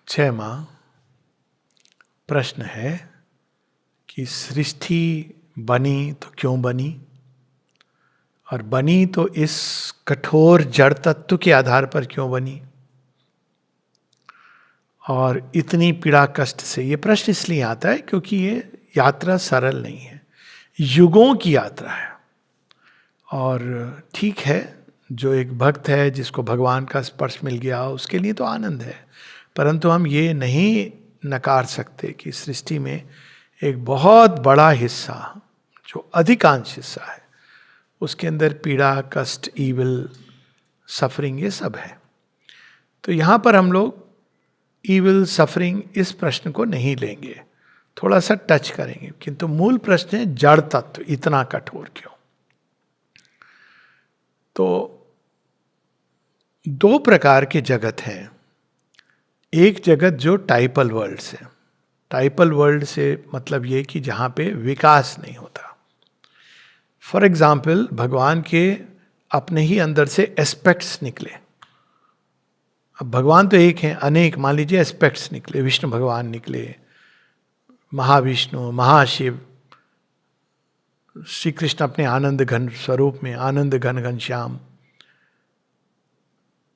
6वां प्रश्न है कि सृष्टि बनी तो क्यों बनी, और बनी तो इस कठोर जड़ तत्व के आधार पर क्यों बनी, और इतनी पीड़ा कष्ट से। ये प्रश्न इसलिए आता है क्योंकि ये यात्रा सरल नहीं है, युगों की यात्रा है। और ठीक है, जो एक भक्त है जिसको भगवान का स्पर्श मिल गया उसके लिए तो आनंद है, परंतु हम ये नहीं नकार सकते कि सृष्टि में एक बहुत बड़ा हिस्सा, जो अधिकांश हिस्सा है, उसके अंदर पीड़ा, कष्ट, ईविल, सफरिंग, ये सब है। तो यहाँ पर हम लोग ईविल, सफरिंग, इस प्रश्न को नहीं लेंगे, थोड़ा सा टच करेंगे, किंतु मूल प्रश्न है जड़ तत्व इतना कठोर क्यों। तो दो प्रकार के जगत हैं। एक जगत जो टाइपल वर्ल्ड से, टाइपल वर्ल्ड से मतलब ये कि जहाँ पे विकास नहीं होता। फॉर एग्जाम्पल, भगवान के अपने ही अंदर से एस्पेक्ट्स निकले। अब भगवान तो एक हैं, अनेक, मान लीजिए एस्पेक्ट्स निकले, विष्णु भगवान निकले, महाविष्णु, महाशिव, श्री कृष्ण अपने आनंद घन स्वरूप में, आनंद घन घनश्याम।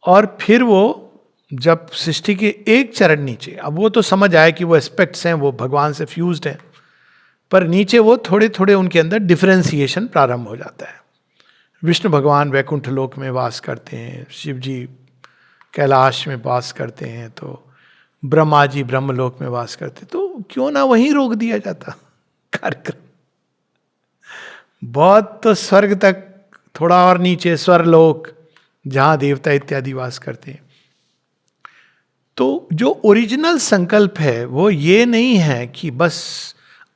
और फिर वो जब सृष्टि के एक चरण नीचे, अब वो तो समझ आए कि वो एस्पेक्ट्स हैं, वो भगवान से फ्यूज्ड हैं, पर नीचे वो थोड़े थोड़े उनके अंदर डिफरेंशिएशन प्रारंभ हो जाता है। विष्णु भगवान वैकुंठ लोक में वास करते हैं, शिव जी कैलाश में वास करते हैं, तो ब्रह्मा जी ब्रह्मलोक में वास करते, तो क्यों ना वहीं रोक दिया जाता कार्यक्रम। बहुत तो स्वर्ग तक, थोड़ा और नीचे स्वर्लोक, जहां देवता इत्यादि वास करते हैं। तो जो ओरिजिनल संकल्प है वो ये नहीं है कि बस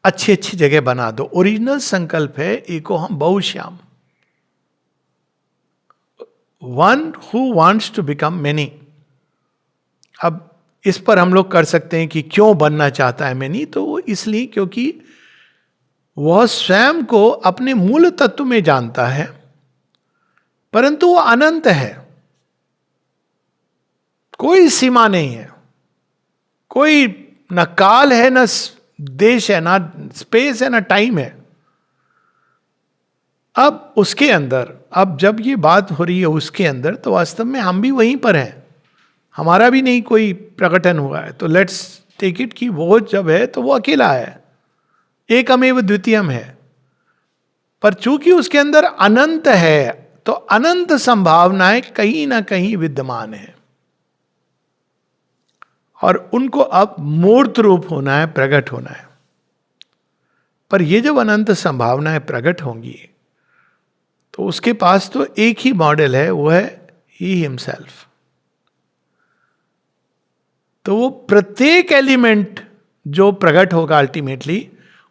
अच्छी अच्छी जगह बना दो। ओरिजिनल संकल्प है एको हम बहुश्याम, one who wants to become many. अब इस पर हम लोग कर सकते हैं कि क्यों बनना चाहता है मेनी, तो वो इसलिए क्योंकि वह स्वयं को अपने मूल तत्व में जानता है, परंतु वो अनंत है, कोई सीमा नहीं है, कोई न काल है, न देश है, ना स्पेस है, ना टाइम है। अब उसके अंदर, अब जब ये बात हो रही है उसके अंदर, तो वास्तव में हम भी वहीं पर हैं, हमारा भी नहीं कोई प्रकटन हुआ है। तो लेट्स टेक इट कि वो जब है तो वो अकेला है, एकमेव द्वितीयम है। पर चूंकि उसके अंदर अनंत है, तो अनंत संभावनाएं कहीं ना कहीं विद्यमान है, और उनको अब मूर्त रूप होना है, प्रकट होना है। पर ये जब अनंत संभावनाएं प्रकट होंगी, तो उसके पास तो एक ही मॉडल है, वो है ही हिमसेल्फ। तो वो प्रत्येक एलिमेंट जो प्रकट होगा अल्टीमेटली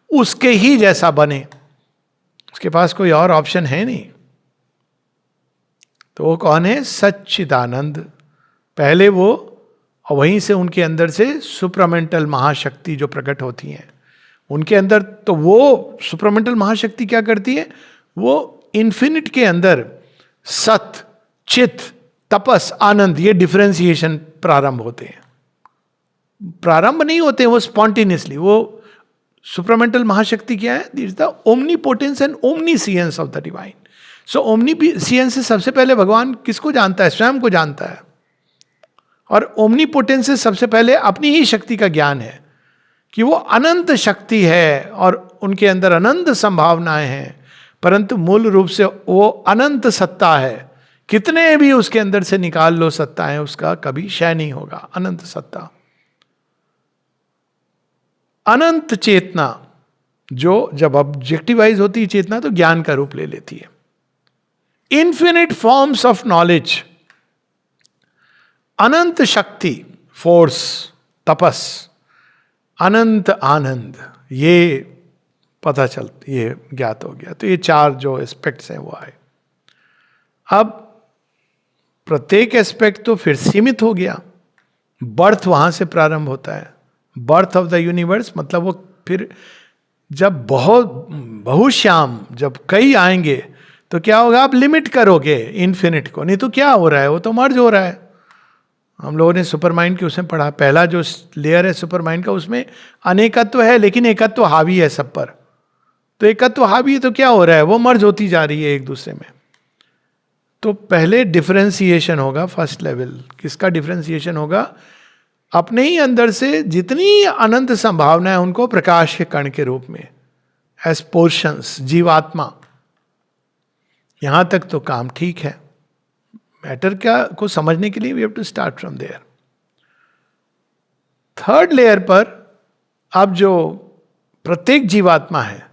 उसके ही जैसा बने, उसके पास कोई और ऑप्शन है नहीं। तो वो कौन है? सच्चिदानंद। पहले वो, और वहीं से उनके अंदर से सुप्रामेंटल महाशक्ति जो प्रकट होती हैं उनके अंदर। तो वो सुप्रामेंटल महाशक्ति क्या करती है? वो इन्फिनिट के अंदर सत, चित, तपस, आनंद, ये डिफरेंशिएशन प्रारंभ होते हैं। प्रारंभ नहीं होते, वो स्पॉन्टेनियसली। वो सुप्रामेंटल महाशक्ति क्या है? This is the omnipotence and omniscience of the divine. So omniscience से सबसे पहले भगवान किसको जानता है? स्वयं को जानता है। और ओमनीपोटेंस से सबसे पहले अपनी ही शक्ति का ज्ञान है कि वो अनंत शक्ति है और उनके अंदर अनंत संभावनाएं हैं, परंतु मूल रूप से वो अनंत सत्ता है। कितने भी उसके अंदर से निकाल लो सत्ता है, उसका कभी क्षय नहीं होगा। अनंत सत्ता, अनंत चेतना, जो जब ऑब्जेक्टिवाइज होती है चेतना तो ज्ञान का रूप ले लेती है। इन्फिनिट फॉर्म्स ऑफ नॉलेज, अनंत शक्ति, फोर्स, तपस, अनंत आनंद, ये पता चल, ये ज्ञात हो गया। तो ये चार जो एस्पेक्ट्स हैं वो आए। अब प्रत्येक एस्पेक्ट तो फिर सीमित हो गया, बर्थ वहां से प्रारंभ होता है। बर्थ ऑफ द यूनिवर्स मतलब वो फिर जब बहुश्याम, जब कई आएंगे तो क्या होगा? आप लिमिट करोगे इन्फिनिट को, नहीं तो क्या हो रहा है? वो तो मर्ज हो रहा है। हम लोगों ने सुपर माइंड के उसमें पढ़ा, पहला जो लेयर है सुपर माइंड का, उसमें अनेकत्व है लेकिन एकत्व हावी है सब पर। तो एकत्व हावी है तो क्या हो रहा है, वो मर्ज होती जा रही है एक दूसरे में। तो पहले डिफरेंशिएशन होगा फर्स्ट लेवल। किसका डिफरेंशिएशन होगा? अपने ही अंदर से जितनी अनंत संभावना है उनको प्रकाश के कण के रूप में, एज पोर्शंस, जीवात्मा। यहां तक तो काम ठीक है। मैटर क्या को समझने के लिए we have to start from there. Third layer पर अब जो प्रत्येक जीवात्मा है,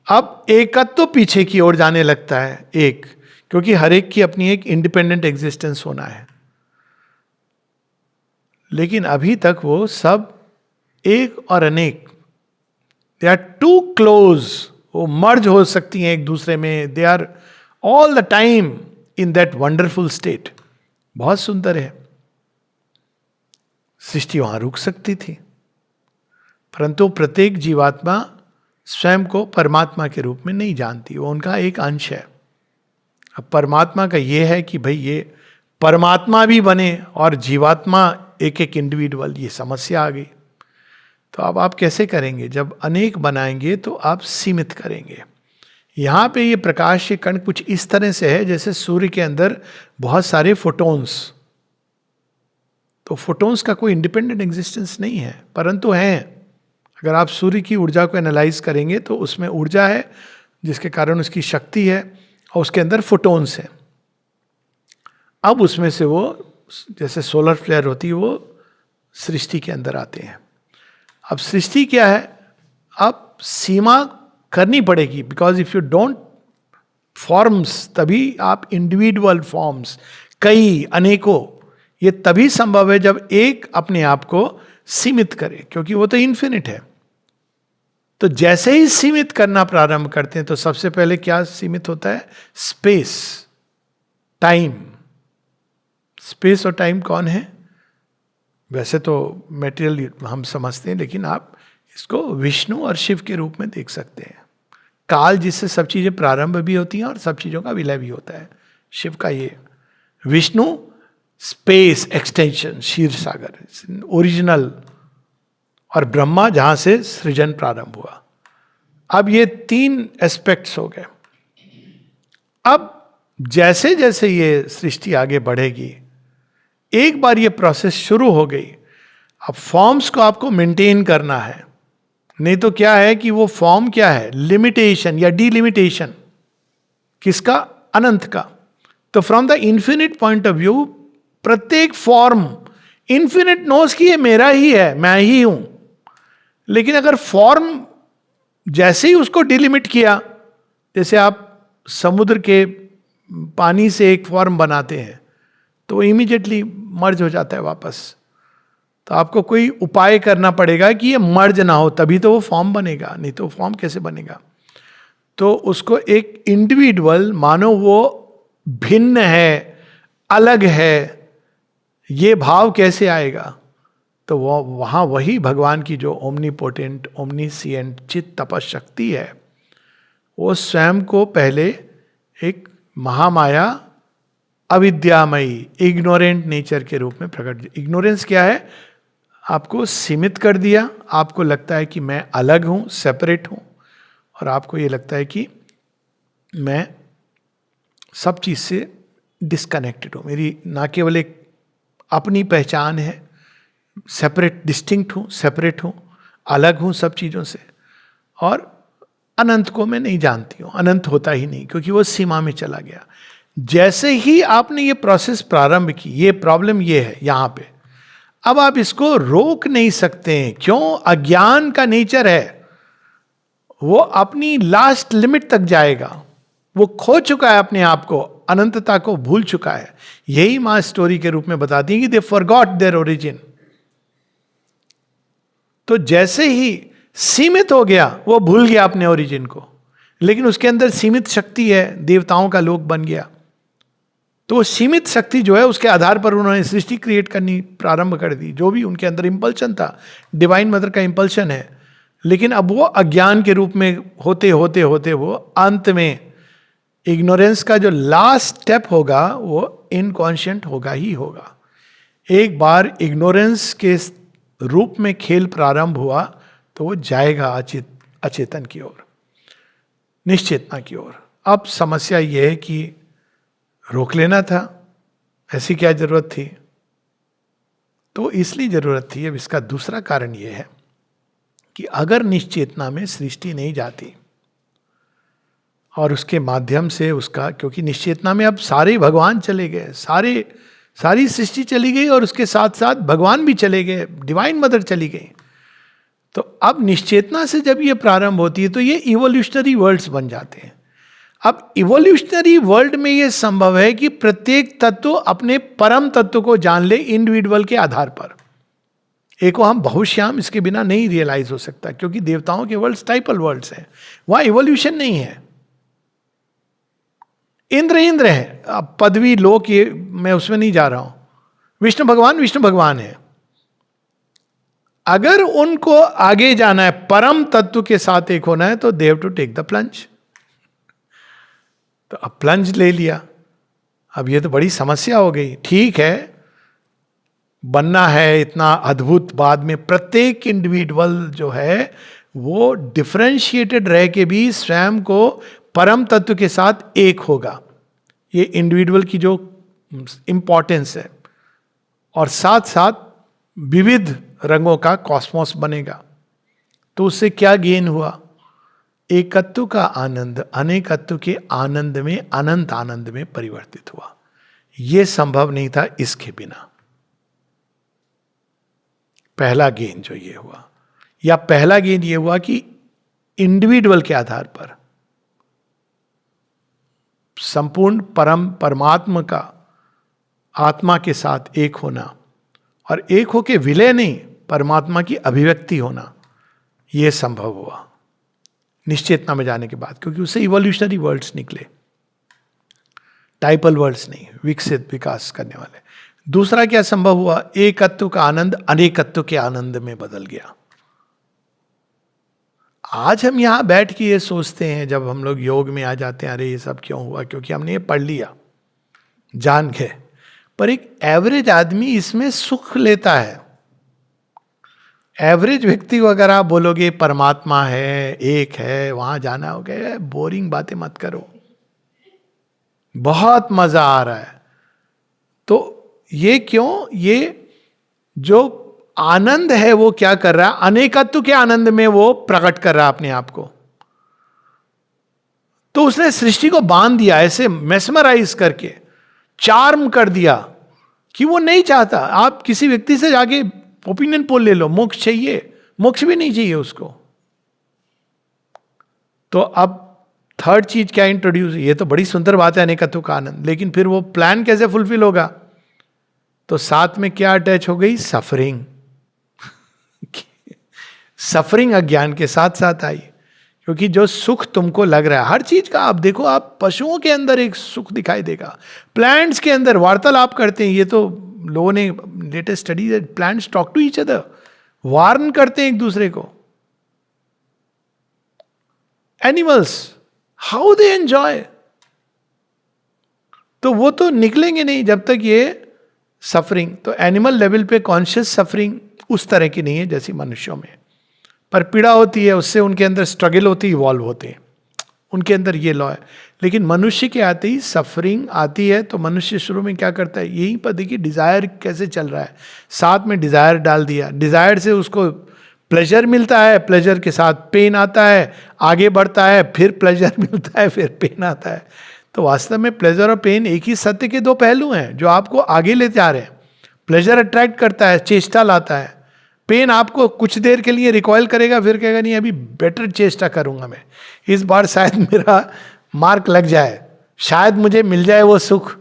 अब एकत्व तो पीछे की ओर जाने लगता है, एक, क्योंकि हर एक की अपनी एक इंडिपेंडेंट एग्जिस्टेंस होना है। लेकिन अभी तक वो सब एक और अनेक, दे आर टू क्लोज, वो मर्ज हो सकती हैं एक दूसरे में, they are all the time in that wonderful state. बहुत सुंदर है। सृष्टि वहां रुक सकती थी, परंतु प्रत्येक जीवात्मा स्वयं को परमात्मा के रूप में नहीं जानती, वो उनका एक अंश है। अब परमात्मा का ये है कि भाई ये परमात्मा भी बने और जीवात्मा एक एक इंडिविजुअल, ये समस्या आ गई। तो अब आप कैसे करेंगे? जब अनेक बनाएंगे तो आप सीमित करेंगे। यहां पे ये प्रकाश के कण कुछ इस तरह से है जैसे सूर्य के अंदर बहुत सारे फोटोन्स। तो फोटोन्स का कोई इंडिपेंडेंट एग्जिस्टेंस नहीं है, परंतु हैं। अगर आप सूर्य की ऊर्जा को एनालाइज करेंगे तो उसमें ऊर्जा है जिसके कारण उसकी शक्ति है, और उसके अंदर फोटोन्स हैं। अब उसमें से वो जैसे सोलर फ्लेयर होती है, वो सृष्टि के अंदर आते हैं। अब सृष्टि क्या है? अब सीमा करनी पड़ेगी, because if you don't forms, तभी आप इंडिविजुअल फॉर्म्स, कई, अनेकों, ये तभी संभव है जब एक अपने आप को सीमित करे, क्योंकि वो तो इन्फिनिट है। तो जैसे ही सीमित करना प्रारंभ करते हैं तो सबसे पहले क्या सीमित होता है? Space, time. स्पेस और टाइम कौन है? वैसे तो मेटेरियल हम समझते हैं, लेकिन आप इसको विष्णु और शिव के रूप में देख सकते हैं। काल जिससे सब चीजें प्रारंभ भी होती हैं और सब चीजों का विलय भी होता है। शिव का ये, विष्णु स्पेस एक्सटेंशन, क्षीर सागर ओरिजिनल, और ब्रह्मा जहां से सृजन प्रारंभ हुआ। अब ये तीन एस्पेक्ट्स हो गए। अब जैसे जैसे ये सृष्टि आगे बढ़ेगी, एक बार ये प्रोसेस शुरू हो गई, अब फॉर्म्स को आपको मेंटेन करना है। नहीं तो क्या है कि वो फॉर्म क्या है? लिमिटेशन या डिलिमिटेशन। किसका? अनंत का। तो from the infinite point of view प्रत्येक फॉर्म इंफिनिट नोस कि ये मेरा ही है, मैं ही हूं। लेकिन अगर फॉर्म जैसे ही उसको डिलिमिट किया, जैसे आप समुद्र के पानी से एक फॉर्म बनाते हैं तो इमीडिएटली मर्ज हो जाता है वापस। तो आपको कोई उपाय करना पड़ेगा कि ये मर्ज ना हो, तभी तो वो फॉर्म बनेगा, नहीं तो फॉर्म कैसे बनेगा? तो उसको एक इंडिविजुअल मानो वो भिन्न है, अलग है, ये भाव कैसे आएगा? तो वो वहाँ वही भगवान की जो ओमनीपोटेंट, ओमनीसिएंट चित तपशक्ति है, वो स्वयं को पहले एक महामाया, अविद्यामयी, इग्नोरेंट नेचर के रूप में प्रकट। इग्नोरेंस क्या है? आपको सीमित कर दिया। आपको लगता है कि मैं अलग हूं, सेपरेट हूं, और आपको ये लगता है कि मैं सब चीज से डिस्कनेक्टेड हूं। मेरी ना केवल एक अपनी पहचान है, सेपरेट, डिस्टिंक्ट हूं, सेपरेट हूं, अलग हूं सब चीजों से, और अनंत को मैं नहीं जानती हूं। अनंत होता ही नहीं, क्योंकि वो सीमा में चला गया। जैसे ही आपने ये प्रोसेस प्रारंभ की, ये प्रॉब्लम ये है यहां पे, अब आप इसको रोक नहीं सकते हैं। क्यों? अज्ञान का नेचर है, वो अपनी लास्ट लिमिट तक जाएगा। वो खो चुका है अपने आप को, अनंतता को भूल चुका है। यही मां स्टोरी के रूप में बताती है कि दे फॉरगॉट देयर ओरिजिन। तो जैसे ही सीमित हो गया, वो भूल गया अपने ओरिजिन को, लेकिन उसके अंदर सीमित शक्ति है, देवताओं का लोक बन गया। तो सीमित शक्ति जो है, उसके आधार पर उन्होंने सृष्टि क्रिएट करनी प्रारंभ कर दी। जो भी उनके अंदर इंपल्शन था, डिवाइन मदर का इंपल्शन है, लेकिन अब वो अज्ञान के रूप में होते होते होते वो अंत में इग्नोरेंस का जो लास्ट स्टेप होगा वो इनकॉन्शियंट होगा ही होगा। एक बार इग्नोरेंस के रूप में खेल प्रारंभ हुआ तो वो जाएगा अचेतन की ओर, निश्चेतना की ओर। अब समस्या यह है कि रोक लेना था, ऐसी क्या जरूरत थी? तो इसलिए जरूरत थी, अब इसका दूसरा कारण यह है कि अगर निश्चेतना में सृष्टि नहीं जाती और उसके माध्यम से उसका, क्योंकि निश्चेतना में अब सारे भगवान चले गए, सारी सृष्टि चली गई और उसके साथ साथ भगवान भी चले गए, डिवाइन मदर चली गई। तो अब निश्चेतना से जब ये प्रारंभ होती है तो ये इवोल्यूशनरी वर्ल्ड्स बन जाते हैं। अब इवोल्यूशनरी वर्ल्ड में ये संभव है कि प्रत्येक तत्व अपने परम तत्व को जान ले इंडिविजुअल के आधार पर। एक हम बहुश्याम, इसके बिना नहीं रियलाइज हो सकता, क्योंकि देवताओं के वर्ल्ड्स टाइपल वर्ल्ड्स हैं, वहां इवोल्यूशन नहीं है। इंद्र है, अब पदवी लोक, ये मैं उसमें नहीं जा रहा हूं। विष्णु भगवान है। अगर उनको आगे जाना है, परम तत्व के साथ एक होना है, तो they have to take the plunge. तो अब प्लंज ले लिया, अब ये तो बड़ी समस्या हो गई। ठीक है, बनना है इतना अद्भुत, बाद में प्रत्येक इंडिविजुअल जो है वो डिफरेंशिएटेड रह के भी स्वयं को परम तत्व के साथ एक होगा। ये इंडिविजुअल की जो इंपॉर्टेंस है, और साथ साथ विविध रंगों का कॉस्मोस बनेगा। तो उससे क्या गेन हुआ? एकत्व का आनंद अनेकत्व के आनंद में, अनंत आनंद में परिवर्तित हुआ। यह संभव नहीं था इसके बिना। पहला गेन जो ये हुआ, या पहला गेन ये हुआ कि इंडिविजुअल के आधार पर संपूर्ण परमात्मा का आत्मा के साथ एक होना, और एक होके विलय नहीं, परमात्मा की अभिव्यक्ति होना, यह संभव हुआ निश्चेतना में जाने के बाद, क्योंकि उससे इवोल्यूशनरी वर्ल्ड्स निकले, टाइपल वर्ल्ड्स नहीं, विकसित विकास करने वाले। दूसरा क्या संभव हुआ? एकत्व का आनंद अनेकत्व के आनंद में बदल गया। आज हम यहां बैठ के ये सोचते हैं, जब हम लोग योग में आ जाते हैं, अरे ये सब क्यों हुआ? क्योंकि हमने ये पढ़ लिया, जान गए। पर एक एवरेज आदमी इसमें सुख लेता है। एवरेज व्यक्ति को अगर आप बोलोगे परमात्मा है, एक है, वहां जाना हो गया, बोरिंग बातें मत करो, बहुत मजा आ रहा है। तो ये क्यों? ये जो आनंद है वो क्या कर रहा है? अनेकत्व के आनंद में वो प्रकट कर रहा है अपने आप को। तो उसने सृष्टि को बांध दिया, ऐसे मेस्मराइज करके चार्म कर दिया कि वो नहीं चाहता। आप किसी व्यक्ति से जाके ओपिनियन पोल ले लो, मोक्ष चाहिए, मोक्ष भी नहीं चाहिए उसको। तो अब थर्ड चीज क्या इंट्रोड्यूस? ये तो बड़ी सुंदर बात है अनेकत्व का आनंद, लेकिन फिर वो प्लान कैसे फुलफिल होगा? तो साथ में क्या अटैच हो गई? सफरिंग। सफरिंग अज्ञान के साथ साथ आई, क्योंकि जो सुख तुमको लग रहा है हर चीज का, आप देखो, आप पशुओं के अंदर एक सुख दिखाई देगा, प्लांट्स के अंदर वार्तालाप करते हैं। ये तो लोगों ने latest study, plants talk to each other, warn करते हैं एक दूसरे को। Animals, how they enjoy. तो वो तो निकलेंगे नहीं जब तक ये सफरिंग, तो एनिमल लेवल पे कॉन्शियस सफरिंग उस तरह की नहीं है जैसी मनुष्यों में। पर पीड़ा होती है, उससे उनके अंदर स्ट्रगल होती है, इवॉल्व होते हैं, उनके अंदर ये लॉ है। लेकिन मनुष्य के आते ही सफरिंग आती है, तो मनुष्य शुरू में क्या करता है? यही पर देखिए डिजायर कैसे चल रहा है, साथ में डिजायर डाल दिया, डिजायर से उसको प्लेजर मिलता है, प्लेजर के साथ पेन आता है, आगे बढ़ता है, फिर प्लेजर मिलता है, फिर पेन आता है। तो वास्तव में प्लेजर और पेन एक ही सत्य के दो पहलू हैं जो आपको आगे ले जा रहे हैं। प्लेजर अट्रैक्ट करता है, चेष्टा लाता है, पेन आपको कुछ देर के लिए रिकॉयल करेगा, फिर कहेगा नहीं अभी बेटर चेष्टा करूंगा मैं, इस बार शायद मेरा मार्क लग जाए, शायद मुझे मिल जाए वो सुख,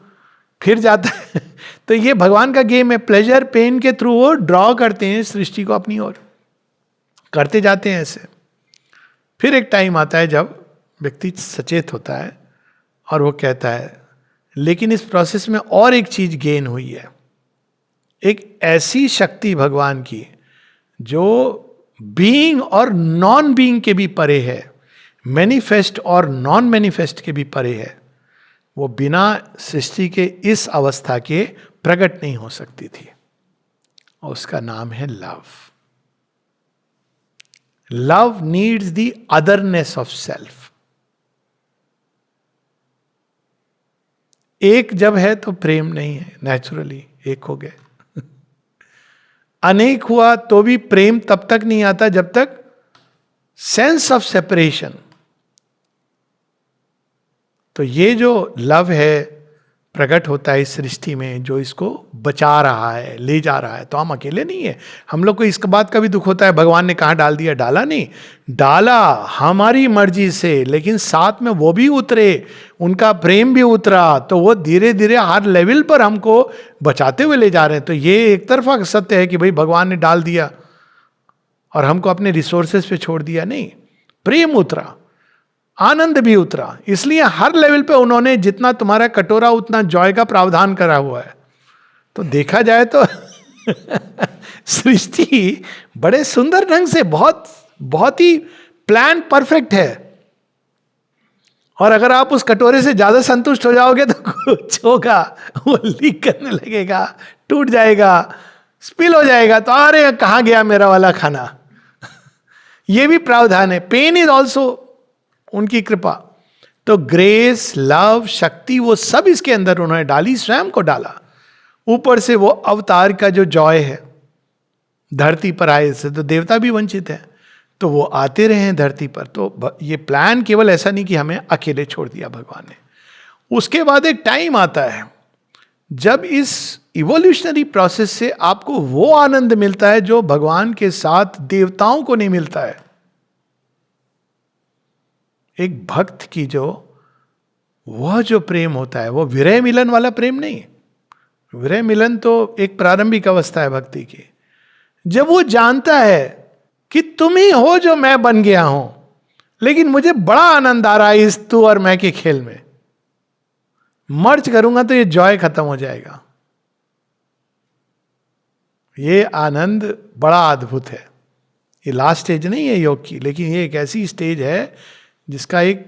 फिर जाता है। तो ये भगवान का गेम है, प्लेजर पेन के थ्रू वो ड्रॉ करते हैं सृष्टि को अपनी ओर, करते जाते हैं ऐसे। फिर एक टाइम आता है जब व्यक्ति सचेत होता है और वो कहता है, लेकिन इस प्रोसेस में और एक चीज गेन हुई है, एक ऐसी शक्ति भगवान की जो बीइंग और नॉन बीइंग के भी परे है, मैनिफेस्ट और नॉन मैनिफेस्ट के भी परे है। वो बिना सृष्टि के इस अवस्था के प्रकट नहीं हो सकती थी। और उसका नाम है love. Love needs the otherness of self. एक जब है तो प्रेम नहीं है, नेचुरली एक हो गए. अनेक हुआ तो भी प्रेम तब तक नहीं आता जब तक सेंस ऑफ सेपरेशन. तो ये जो लव है प्रकट होता है इस सृष्टि में, जो इसको बचा रहा है, ले जा रहा है. तो हम अकेले नहीं है. हम लोग को इस बात का भी दुख होता है भगवान ने कहाँ डाल दिया. डाला नहीं, डाला हमारी मर्जी से, लेकिन साथ में वो भी उतरे, उनका प्रेम भी उतरा. तो वो धीरे धीरे हर लेवल पर हमको बचाते हुए ले जा रहे हैं. तो ये एक तरफा सत्य है कि भाई भगवान ने डाल दिया और हमको अपने रिसोर्सेस पे छोड़ दिया. नहीं, प्रेम उतरा, आनंद भी उतरा. इसलिए हर लेवल पे उन्होंने जितना तुम्हारा कटोरा उतना जॉय का प्रावधान करा हुआ है. तो देखा जाए तो सृष्टि बड़े सुंदर ढंग से बहुत बहुत ही प्लान परफेक्ट है. और अगर आप उस कटोरे से ज्यादा संतुष्ट हो जाओगे तो कुछ होगा, वो लीक करने लगेगा, टूट जाएगा, स्पिल हो जाएगा. तो अरे कहाँ गया मेरा वाला खाना. ये भी प्रावधान है. पेन इज ऑल्सो उनकी कृपा. तो ग्रेस, लव, शक्ति, वो सब इसके अंदर उन्होंने डाली, स्वयं को डाला. ऊपर से वो अवतार का जो जॉय है, धरती पर आए से तो देवता भी वंचित है, तो वो आते रहे हैं धरती पर. तो ये प्लान केवल ऐसा नहीं कि हमें अकेले छोड़ दिया भगवान ने. उसके बाद एक टाइम आता है जब इस इवोल्यूशनरी प्रोसेस से आपको वो आनंद मिलता है जो भगवान के साथ देवताओं को नहीं मिलता है. एक भक्त की वह जो प्रेम होता है वो विरह मिलन वाला प्रेम नहीं. विरह मिलन तो एक प्रारंभिक अवस्था है भक्ति की, जब वो जानता है कि तुम ही हो जो मैं बन गया हूं, लेकिन मुझे बड़ा आनंद आ रहा है इस तू और मैं के खेल में. मर्ज करूंगा तो ये जॉय खत्म हो जाएगा. ये आनंद बड़ा अद्भुत है. ये लास्ट स्टेज नहीं है योग की, लेकिन ये एक ऐसी स्टेज है जिसका एक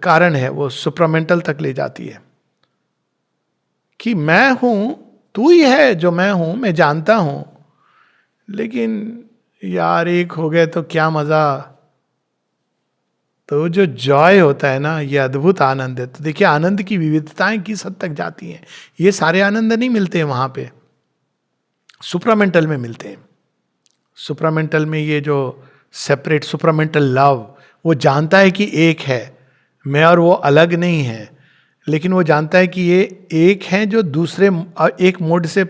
कारण है, वो सुप्रामेंटल तक ले जाती है कि मैं हूं, तू ही है जो मैं हूं, मैं जानता हूं, लेकिन यार एक हो गए तो क्या मजा. तो जो जॉय होता है ना, ये अद्भुत आनंद है. तो देखिए आनंद की विविधताएं किस हद तक जाती हैं. ये सारे आनंद नहीं मिलते हैं वहां पे, सुप्रामेंटल में मिलते हैं. सुप्रामेंटल में ये जो सेपरेट सुप्रामेंटल लव, वो जानता है कि एक है, मैं और वो अलग नहीं है, लेकिन वो जानता है कि ये एक है जो दूसरे एक मोड से.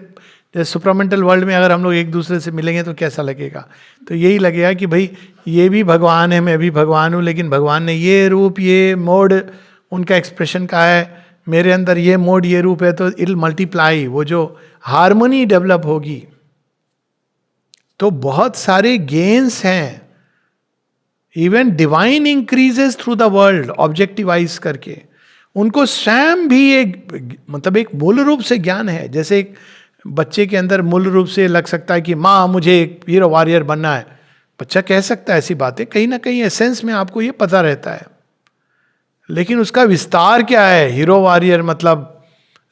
जैसे सुप्रामेंटल वर्ल्ड में अगर हम लोग एक दूसरे से मिलेंगे तो कैसा लगेगा. तो यही लगेगा कि भाई ये भी भगवान है, मैं भी भगवान हूँ, लेकिन भगवान ने ये रूप, ये मोड उनका एक्सप्रेशन का है, मेरे अंदर ये मोड, ये रूप है, तो इट विल मल्टीप्लाई. वो जो हार्मनी डेवलप होगी. तो बहुत सारे गेन्स हैं. Even divine increases through the world, objectivise करके. उनको स्वयं भी एक मतलब एक मूल रूप से ज्ञान है. जैसे एक बच्चे के अंदर मूल रूप से लग सकता है कि माँ मुझे एक हीरो वॉरियर बनना है, बच्चा कह सकता है ऐसी बातें, कहीं ना कहीं एसेंस में आपको ये पता रहता है. लेकिन उसका विस्तार क्या है. हीरो वॉरियर मतलब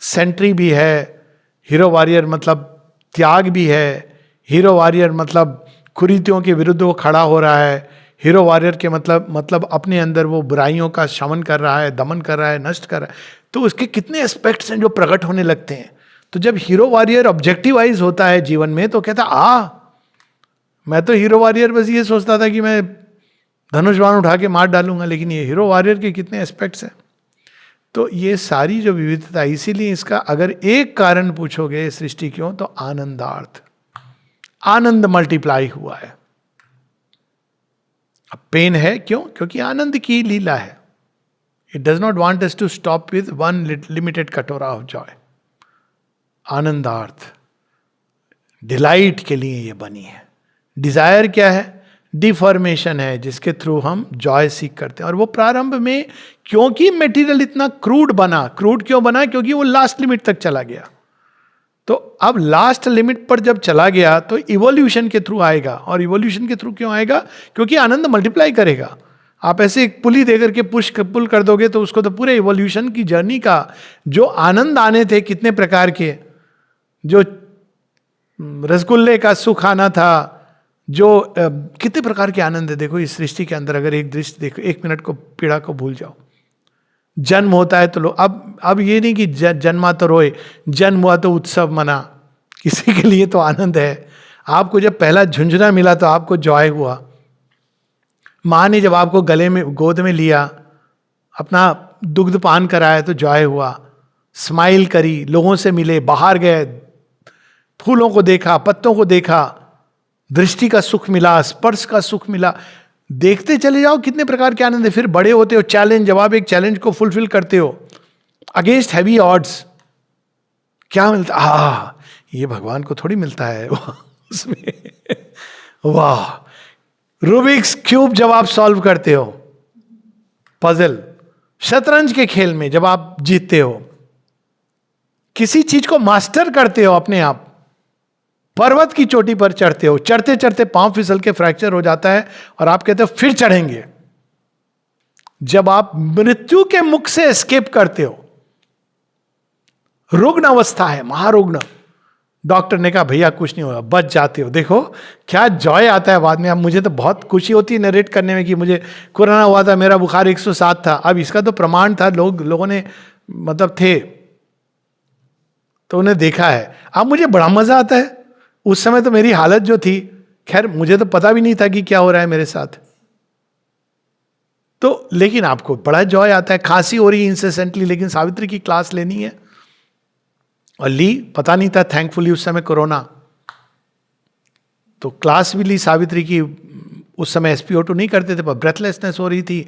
सेंट्री भी है, हीरो वॉरियर मतलब त्याग भी है, हीरो वॉरियर मतलब कुरीतियों के विरुद्ध वो खड़ा हो रहा है, हीरो वॉरियर के मतलब अपने अंदर वो बुराइयों का शमन कर रहा है, दमन कर रहा है, नष्ट कर रहा है. तो उसके कितने एस्पेक्ट्स हैं जो प्रकट होने लगते हैं. तो जब हीरो वॉरियर ऑब्जेक्टिवाइज होता है जीवन में तो कहता मैं तो हीरो वॉरियर बस ये सोचता था कि मैं धनुष बाण उठा के मार डालूंगा, लेकिन ये हीरो वॉरियर के कितने एस्पेक्ट्स हैं. तो ये सारी जो विविधता, इसीलिए इसका अगर एक कारण पूछोगे सृष्टि क्यों, तो आनंदार्थ, आनंद मल्टीप्लाई हुआ है. अब पेन है क्यों? क्योंकि आनंद की लीला है. It does not want us to stop with one limited katora of joy. आनंदार्थ डिलाइट के लिए ये बनी है. डिजायर क्या है? डिफॉर्मेशन है, जिसके थ्रू हम जॉय सीख करते हैं. और वो प्रारंभ में क्योंकि मटेरियल इतना क्रूड बना, क्रूड क्यों बना? क्योंकि वो लास्ट लिमिट तक चला गया. तो अब लास्ट लिमिट पर जब चला गया तो इवोल्यूशन के थ्रू आएगा. और इवोल्यूशन के थ्रू क्यों आएगा? क्योंकि आनंद मल्टीप्लाई करेगा. आप ऐसे एक पुली देकर के पुल कर दोगे तो उसको तो पूरे इवोल्यूशन की जर्नी का जो आनंद आने थे कितने प्रकार के, जो रसगुल्ले का सुख आना था, जो कितने प्रकार के आनंद है देखो इस सृष्टि के अंदर। अगर एक दृष्टि देखो, 1 मिनट को पीड़ा को भूल जाओ। जन्म होता है तो लो, अब ये नहीं कि जन्मा तो रोए, जन्म हुआ तो उत्सव मना, किसी के लिए तो आनंद है। आपको जब पहला झुंझुना मिला तो आपको जॉय हुआ। माँ ने जब आपको गले में गोद में लिया, अपना दुग्ध पान कराया तो जॉय हुआ। स्माइल करी, लोगों से मिले, बाहर गए, फूलों को देखा, पत्तों को देखा, दृष्टि का सुख मिला, स्पर्श का सुख मिला। देखते चले जाओ कितने प्रकार के आनंद है। फिर बड़े होते हो, चैलेंज, जब आप एक चैलेंज को फुलफिल करते हो अगेंस्ट हैवी ऑड्स, क्या मिलता? ये भगवान को थोड़ी मिलता है उसमें वाह। रूबिक्स क्यूब जब आप सॉल्व करते हो, पजल, शतरंज के खेल में जब आप जीतते हो, किसी चीज को मास्टर करते हो अपने आप, पर्वत की चोटी पर चढ़ते हो, चढ़ते चढ़ते पांव फिसल के फ्रैक्चर हो जाता है और आप कहते हो फिर चढ़ेंगे। जब आप मृत्यु के मुख से एस्केप करते हो, रुग्ण अवस्था है, महारुग्ण, डॉक्टर ने कहा भैया कुछ नहीं होगा, बच जाते हो। देखो क्या जॉय आता है बाद में। अब मुझे तो बहुत खुशी होती है नरेट करने में कि मुझे कोरोना हुआ था, मेरा बुखार 107 था। अब इसका तो प्रमाण था, लोगों ने मतलब थे तो उन्हें देखा है। अब मुझे बड़ा मजा आता है। उस समय तो मेरी हालत जो थी, खैर मुझे तो पता भी नहीं था कि क्या हो रहा है मेरे साथ, तो लेकिन आपको बड़ा जॉय आता है। खांसी हो रही है इंसेसेंटली, लेकिन सावित्री की क्लास लेनी है और ली, पता नहीं था थैंकफुली उस समय कोरोना, तो क्लास भी ली सावित्री की। उस समय SpO2 नहीं करते थे, पर ब्रेथलेसनेस हो रही थी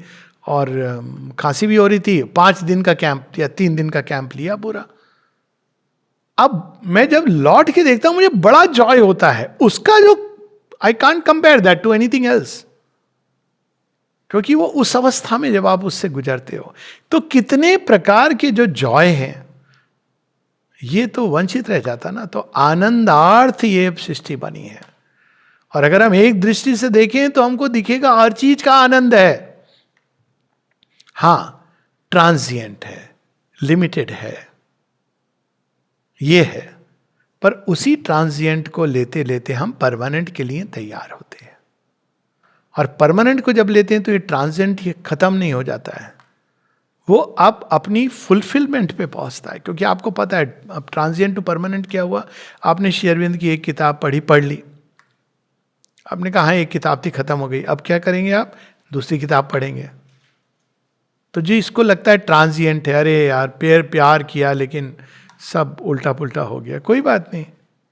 और खांसी भी हो रही थी। 5 दिन का कैंप या 3 दिन का कैंप लिया पूरा। अब मैं जब लौट के देखता हूं मुझे बड़ा जॉय होता है उसका, जो I can't compare that to anything else, क्योंकि वो उस अवस्था में जब आप उससे गुजरते हो, तो कितने प्रकार के जो जॉय हैं ये तो वंचित रह जाता ना। तो आनंदार्थ ये सृष्टि बनी है। और अगर हम एक दृष्टि से देखें तो हमको दिखेगा हर चीज का आनंद है। हां, ट्रांजिएंट है, लिमिटेड है, ये है, पर उसी ट्रांजिएंट को लेते लेते हम परमानेंट के लिए तैयार होते हैं। और परमानेंट को जब लेते हैं तो ये ट्रांजिएंट ये खत्म नहीं हो जाता है, वो अब अपनी फुलफिलमेंट पे पहुंचता है। क्योंकि आपको पता है अब ट्रांजिएंट टू परमानेंट क्या हुआ। आपने श्री अरविंद की एक किताब पढ़ ली, आपने कहा हाँ एक किताब थी खत्म हो गई, अब क्या करेंगे आप? दूसरी किताब पढ़ेंगे। तो जी इसको लगता है ट्रांजिएंट है, अरे यार प्यार किया लेकिन सब उल्टा पुल्टा हो गया, कोई बात नहीं,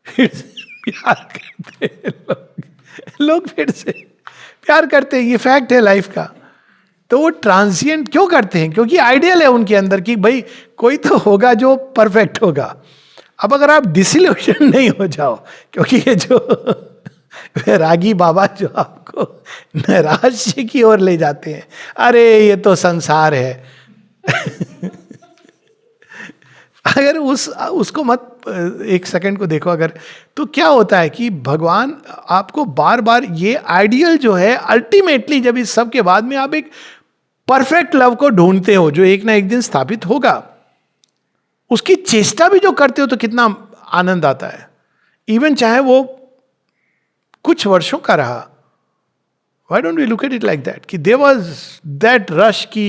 फिर से प्यार करते हैं लोग फिर से प्यार करते हैं, ये फैक्ट है लाइफ का। तो वो ट्रांजिएंट क्यों करते हैं? क्योंकि आइडियल है उनके अंदर कि भाई कोई तो होगा जो परफेक्ट होगा। अब अगर आप डिसिल्यूशन नहीं हो जाओ, क्योंकि ये जो वैरागी बाबा जो आपको नैराश्य की ओर ले जाते हैं, अरे ये तो संसार है अगर उसको मत एक सेकंड को देखो अगर, तो क्या होता है कि भगवान आपको बार बार ये आइडियल जो है, अल्टीमेटली जब इस सब के बाद में आप एक परफेक्ट लव को ढूंढते हो जो एक ना एक दिन स्थापित होगा, उसकी चेष्टा भी जो करते हो तो कितना आनंद आता है। इवन चाहे वो कुछ वर्षों का रहा। Why don't we look at it like that कि देयर वाज दैट रश की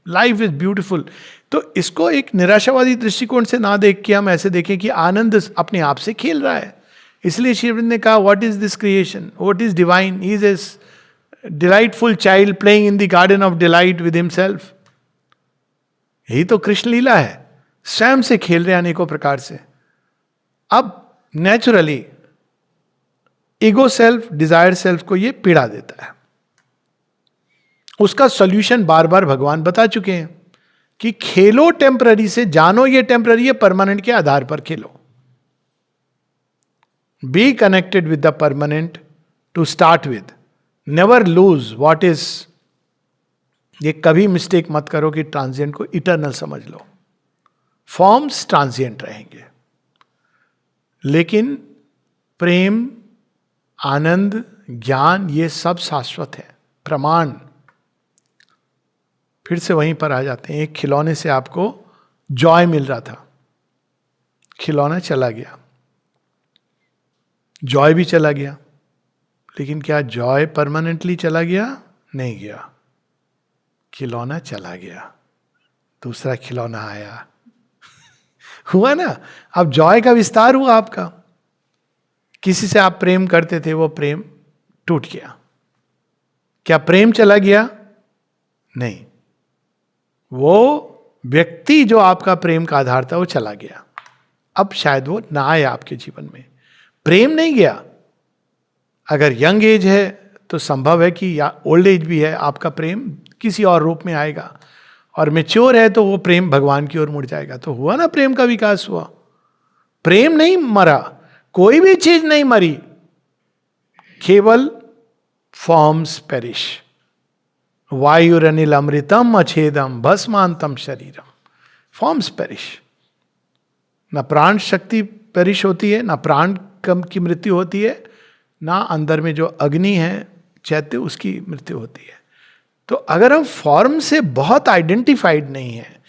लाइफ इज ब्यूटीफुल। तो इसको एक निराशावादी दृष्टिकोण से ना देख के हम ऐसे देखें कि आनंद अपने आप से खेल रहा है। इसलिए श्री अरविंद ने कहा what is this creation, what is divine, he is a delightful child playing in the garden of delight with himself. यही तो कृष्ण लीला है, स्वयं से खेल रहे अनेकों प्रकार से। अब naturally ego self, desire self को ये पीड़ा देता है। उसका सॉल्यूशन बार बार भगवान बता चुके हैं कि खेलो टेम्पररी से, जानो ये टेम्पररी है, परमानेंट के आधार पर खेलो। Be connected with the permanent to start with, never lose what is. ये कभी मिस्टेक मत करो कि ट्रांजिएंट को इटर्नल समझ लो। फॉर्म्स ट्रांजिएंट रहेंगे, लेकिन प्रेम, आनंद, ज्ञान ये सब शाश्वत है। प्रमाण फिर से वहीं पर आ जाते हैं। एक खिलौने से आपको जॉय मिल रहा था, खिलौना चला गया, जॉय भी चला गया, लेकिन क्या जॉय परमानेंटली चला गया? नहीं गया। खिलौना चला गया, दूसरा खिलौना आया। हुआ ना? अब जॉय का विस्तार हुआ आपका। किसी से आप प्रेम करते थे, वो प्रेम टूट गया। क्या प्रेम चला गया? नहीं, वो व्यक्ति जो आपका प्रेम का आधार था वो चला गया। अब शायद वो ना आए आपके जीवन में। प्रेम नहीं गया। अगर यंग एज है तो संभव है कि या ओल्ड एज भी है, आपका प्रेम किसी और रूप में आएगा। और मैच्योर है तो वो प्रेम भगवान की ओर मुड़ जाएगा। तो हुआ ना, प्रेम का विकास हुआ। प्रेम नहीं मरा, कोई भी चीज नहीं मरी, केवल फॉर्म्स पेरिश। वायुरनिल अमृतम अछेदम भस्मांतम शरीरम। Forms perish. ना प्राण शक्ति पेरिश होती है, ना प्राण कम की मृत्यु होती है, ना अंदर में जो अग्नि है चैत्य उसकी मृत्यु होती है। तो अगर हम फॉर्म से बहुत आइडेंटिफाइड नहीं है,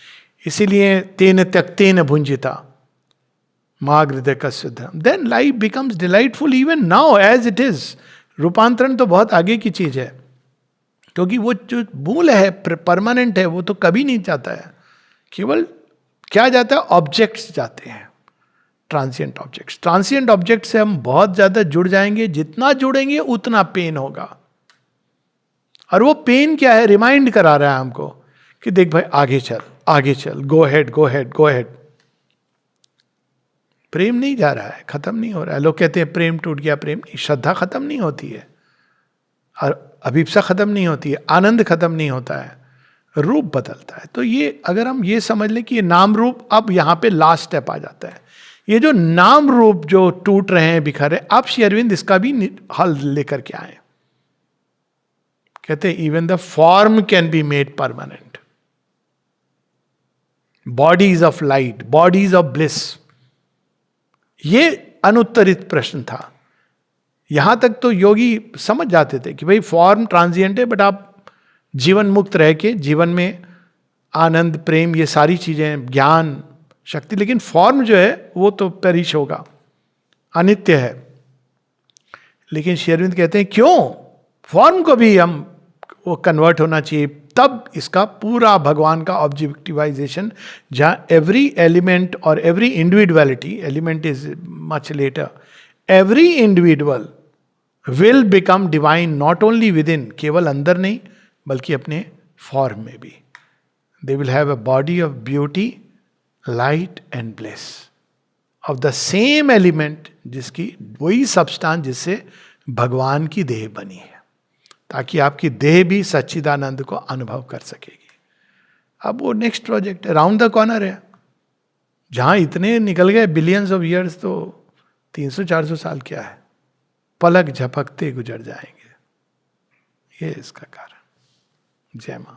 इसीलिए तेन त्यक्तेन भुंजिता माँ हृदय का शुद्धम, then life becomes delightful even now as it is. रूपांतरण तो बहुत आगे की चीज है, क्योंकि वो जो मूल है, परमानेंट है, वो तो कभी नहीं जाता है। केवल क्या जाता है? ऑब्जेक्ट्स जाते हैं, ट्रांसिएंट ऑब्जेक्ट्स। ट्रांसिएंट ऑब्जेक्ट से हम बहुत ज्यादा जुड़ जाएंगे, जितना जुड़ेंगे उतना पेन होगा। और वो पेन क्या है? रिमाइंड करा रहा है हमको कि देख भाई, आगे चल, आगे चल, गो हेड, गो हेड, गो हेड। प्रेम नहीं जा रहा है, खत्म नहीं हो रहा है। लोग कहते हैं प्रेम टूट गया, प्रेम नहीं। श्रद्धा खत्म नहीं होती है, और अभिप्सा खत्म नहीं होती है, आनंद खत्म नहीं होता है, रूप बदलता है। तो ये अगर हम ये समझ लें कि ये नाम रूप, अब यहां पे लास्ट स्टेप आ जाता है। ये जो नाम रूप जो टूट रहे हैं, बिखर रहे, अब श्री अरविंद इसका भी हल लेकर के आए। कहते हैं even the form can be made permanent. Bodies of light, bodies of bliss. ये अनुत्तरित प्रश्न था। यहां तक तो योगी समझ जाते थे कि भाई फॉर्म ट्रांजिएंट है, बट आप जीवन मुक्त रह के जीवन में आनंद, प्रेम, ये सारी चीजें, ज्ञान, शक्ति, लेकिन फॉर्म जो है वो तो पेरिश होगा, अनित्य है। लेकिन श्री अरविंद कहते हैं क्यों? फॉर्म को भी हम वो कन्वर्ट होना चाहिए, तब इसका पूरा भगवान का ऑब्जेक्टिवाइजेशन, जहां एवरी एलिमेंट और every individuality, element is much later, every individual will become divine not only with in, केवल अंदर नहीं बल्कि अपने फॉर्म में भी। They will have a body of beauty, light and bliss, of the same element, जिसकी वही सब्सटेंस जिससे भगवान की देह बनी है, ताकि आपकी देह भी सच्चिदानंद को अनुभव कर सकेगी। अब वो नेक्स्ट प्रोजेक्ट है, राउंड द कॉर्नर है। जहां इतने निकल गए बिलियंस ऑफ ईयर्स, तो 300-400 साल क्या है, पलक झपकते गुजर जाएंगे। ये इसका कारण। जय मां।